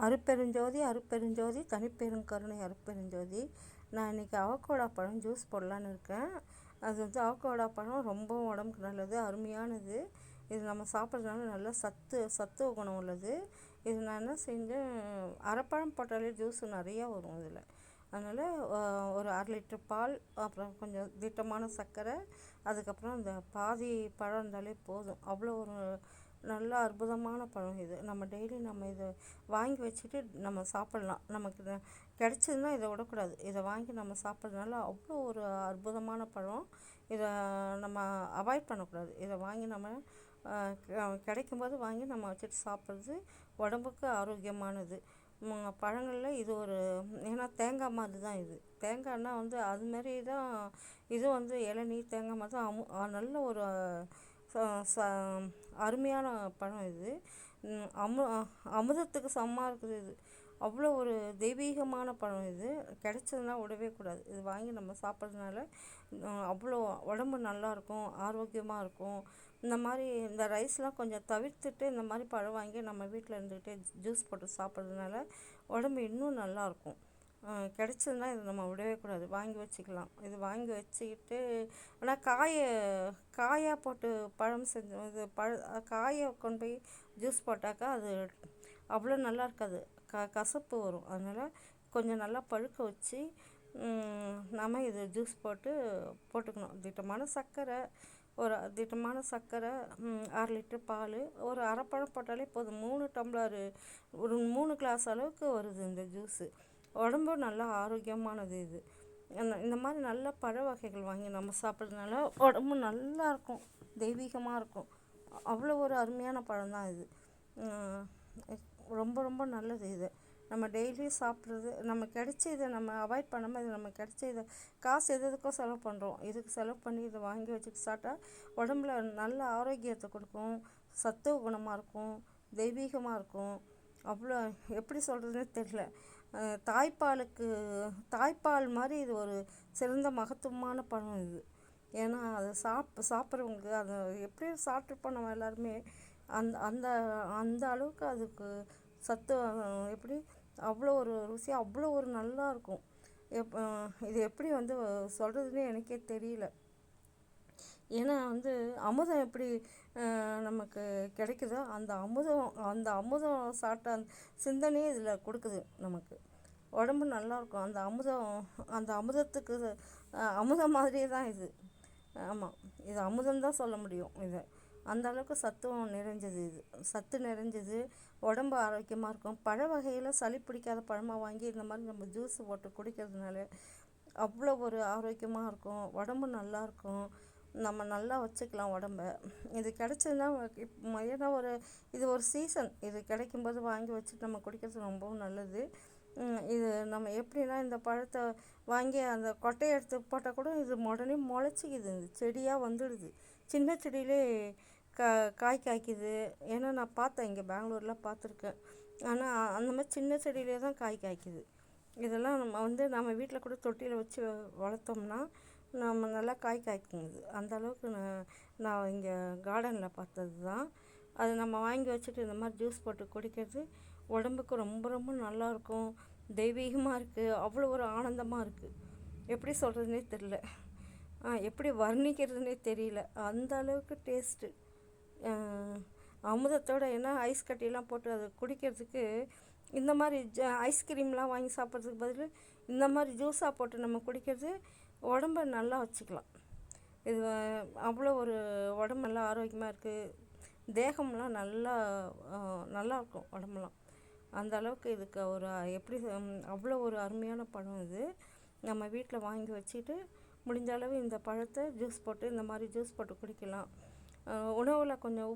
அருட்பெருஞ்சோதி அருட்பெருஞ்சோதி தனிப்பெருங்கருணை அருட்பெருஞ்சோதி. நான் இன்றைக்கி அவகோடா பழம் ஜூஸ் போடலான்னு இருக்கேன். அது வந்து அவகோடா பழம் ரொம்ப உடம்புக்கு நல்லது, அருமையானது. இது நம்ம சாப்பிட்றதுனால நல்ல சத்துவ குணம் உள்ளது. இது நான் என்ன செஞ்சேன், அரைப்பழம் போட்டாலே ஜூஸ் நிறையா வரும் இதில். அதனால் ஒரு 1/2 லிட்டர் பால், அப்புறம் கொஞ்சம் திட்டமான சர்க்கரை, அதுக்கப்புறம் இந்த பாதி பழம் இருந்தாலே போதும். அவ்வளோ ஒரு நல்ல அற்புதமான பழம் இது. நம்ம டெய்லி நம்ம இதை வாங்கி வச்சுட்டு நம்ம சாப்பிட்லாம். நமக்கு கிடச்சதுன்னா இதை விடக்கூடாது. இதை வாங்கி நம்ம சாப்பிட்றதுனால அவ்வளோ ஒரு அற்புதமான பழம். இதை நம்ம அவாய்ட் பண்ணக்கூடாது. இதை வாங்கி நம்ம கிடைக்கும்போது வாங்கி நம்ம வச்சுட்டு சாப்பிட்றது உடம்புக்கு ஆரோக்கியமானது. பழங்களில் இது ஒரு, ஏன்னா தேங்காய் மாதிரி தான் இது. தேங்காய்னா வந்து அதுமாரி தான் இது வந்து இளநீ தேங்காய் மாதிரி தான் நல்ல ஒரு அருமையான பழம் இது. அமுதத்துக்கு சமமாக இருக்குது இது. அவ்வளோ ஒரு தெய்வீகமான பழம் இது. கிடைச்சதுன்னா விடவே கூடாது. இது வாங்கி நம்ம சாப்பிட்றதுனால அவ்வளோ உடம்பு நல்லாயிருக்கும், ஆரோக்கியமாக இருக்கும். இந்த மாதிரி இந்த ரைஸ்லாம் கொஞ்சம் தவிர்த்துட்டு இந்த மாதிரி பழம் வாங்கி நம்ம வீட்டில் இருந்துக்கிட்டே ஜூஸ் போட்டு சாப்பிட்றதுனால உடம்பு இன்னும் நல்லாயிருக்கும். கிடச்சதுன்னா இது நம்ம விடவே கூடாது, வாங்கி வச்சுக்கலாம். இது வாங்கி வச்சுக்கிட்டு, ஆனால் காயாக போட்டு பழம் செஞ்சோம். இது காயை கொண்டு போய் ஜூஸ் போட்டாக்கா அது அவ்வளோ நல்லா இருக்காது, கசப்பு வரும். அதனால் கொஞ்சம் நல்லா பழுக்க வச்சு நம்ம இது ஜூஸ் போட்டுக்கணும். திட்டமான சர்க்கரை 1/2 லிட்டர் பால், ஒரு அரைப்பழம் போட்டாலே போதும். 3 டம்ளர், ஒரு 3 கிளாஸ் அளவுக்கு வருது இந்த ஜூஸு. உடம்பு நல்லா ஆரோக்கியமானது இது. இந்த மாதிரி நல்ல பழ வகைகள் வாங்கி நம்ம சாப்பிட்றதுனால உடம்பு நல்லா இருக்கும், தெய்வீகமாக இருக்கும். அவ்வளோ ஒரு அருமையான பழம் தான் இது. ரொம்ப ரொம்ப நல்லது இது. நம்ம டெய்லியும் சாப்பிட்றது, நம்ம கிடைச்ச இதை நம்ம அவாய்ட் பண்ணாமல் இது நம்ம கிடைச்ச இதை காசு எதுக்கோ செலவு பண்ணுறோம். இதுக்கு செலவு பண்ணி இதை வாங்கி வச்சுட்டு சாப்பிட்டா உடம்புல நல்ல ஆரோக்கியத்தை கொடுக்கும், சத்துவ குணமாக இருக்கும், தெய்வீகமாக இருக்கும். அவ்வளோ எப்படி சொல்கிறதுனே தெரியல. தாய்ப்பால் மாதிரி இது ஒரு சிறந்த மகத்துவமான பழம் இது. ஏன்னா அதை சாப்பிட்றவங்களுக்கு அதை எப்படியும் சாப்பிட்ருப்போம் நம்ம எல்லாருமே. அந்த அந்த அந்த அளவுக்கு அதுக்கு சத்து எப்படி அவ்வளோ ஒரு ருசியாக அவ்வளோ ஒரு நல்லா இருக்கும். இது எப்படி வந்து சொல்கிறதுனே எனக்கே தெரியல. ஏன்னா வந்து அமுதம் எப்படி நமக்கு கிடைக்குதோ அந்த அமுதம் சாப்பிட்ட அந்த சிந்தனையே இதில் கொடுக்குது நமக்கு. உடம்பு நல்லாயிருக்கும். அந்த அமுதத்துக்கு அமுதம் மாதிரியே தான் இது. ஆமாம், இது அமுதம் தான் சொல்ல முடியும். இதை அந்த அளவுக்கு சத்து நிறைஞ்சது, உடம்பு ஆரோக்கியமாக இருக்கும். பழ வகையில் சளி பிடிக்காத பழமாக வாங்கி இந்த மாதிரி நம்ம ஜூஸ் போட்டு குடிக்கிறதுனால அவ்வளோ ஒரு ஆரோக்கியமாக இருக்கும், உடம்பு நல்லாயிருக்கும். நம்ம நல்லா வச்சுக்கலாம் உடம்ப. இது கிடச்சதுன்னா ஏன்னா இது ஒரு சீசன். இது கிடைக்கும்போது வாங்கி வச்சுட்டு நம்ம குடிக்கிறது ரொம்பவும் நல்லது. இது நம்ம எப்படின்னா, இந்த பழத்தை வாங்கி அந்த கொட்டையை எடுத்து போட்டால் கூட இது உடனே முளைச்சிக்குது, செடியாக வந்துடுது. சின்ன செடியிலே காய் காய்க்குது. ஏன்னா நான் பார்த்தேன், இங்கே பெங்களூர்லாம் பார்த்துருக்கேன். ஆனால் அந்த மாதிரி சின்ன செடியிலே தான் காய் காய்க்குது. இதெல்லாம் நம்ம வீட்டில் கூட தொட்டியில் வச்சு வளர்த்தோம்னா நம்ம நல்லா காய் காய்க்குது. அந்த அளவுக்கு நான் இங்கே கார்டனில் பார்த்தது தான். அது நம்ம வாங்கி வச்சுட்டு இந்த மாதிரி ஜூஸ் போட்டு குடிக்கிறது உடம்புக்கு ரொம்ப ரொம்ப நல்லாயிருக்கும், தெய்வீகமாக இருக்குது, அவ்வளோ ஒரு ஆனந்தமாக இருக்குது. எப்படி சொல்கிறதுனே தெரியல, எப்படி வர்ணிக்கிறதுனே தெரியல. அந்த அளவுக்கு டேஸ்ட்டு அமுதத்தோடு. ஏன்னா ஐஸ் கட்டிலாம் போட்டு அதை குடிக்கிறதுக்கு இந்த மாதிரி ஐஸ்கிரீம்லாம் வாங்கி சாப்பிட்றதுக்கு பதில் இந்த மாதிரி ஜூஸாக போட்டு நம்ம குடிக்கிறது உடம்ப நல்லா வச்சுக்கலாம். இது அவ்வளோ ஒரு உடம்பு நல்லா ஆரோக்கியமாக இருக்குது, தேகம்லாம் நல்லாயிருக்கும் உடம்புலாம். அந்த அளவுக்கு இதுக்கு ஒரு எப்படி அவ்வளோ ஒரு அருமையான பழம் இது. நம்ம வீட்டில் வாங்கி வச்சுட்டு முடிஞ்ச அளவு இந்த பழத்தை இந்த மாதிரி ஜூஸ் போட்டு குடிக்கலாம். உணவில் கொஞ்சம்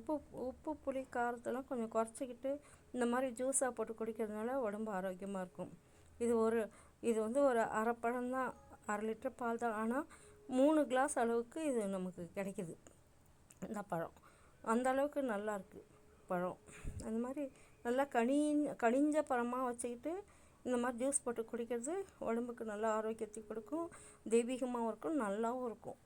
உப்பு புளி காரத்தெல்லாம் கொஞ்சம் குறைச்சிக்கிட்டு இந்த மாதிரி ஜூஸாக போட்டு குடிக்கிறதுனால உடம்பு ஆரோக்கியமாக இருக்கும். இது வந்து ஒரு அரைப்பழம் தான், 1/2 லிட்டர் பால் தான். ஆனால் 3 கிளாஸ் அளவுக்கு இது நமக்கு கிடைக்கிது இந்த பழம். அந்த அளவுக்கு நல்லாயிருக்கு பழம். அந்த மாதிரி நல்லா கனிஞ்ச பழமாக வச்சுக்கிட்டு இந்த மாதிரி ஜூஸ் போட்டு குடிக்கிறது உடம்புக்கு நல்லா ஆரோக்கியத்தை கொடுக்கும், தெய்வீகமாகவும் இருக்கும், நல்லாவும் இருக்கும்.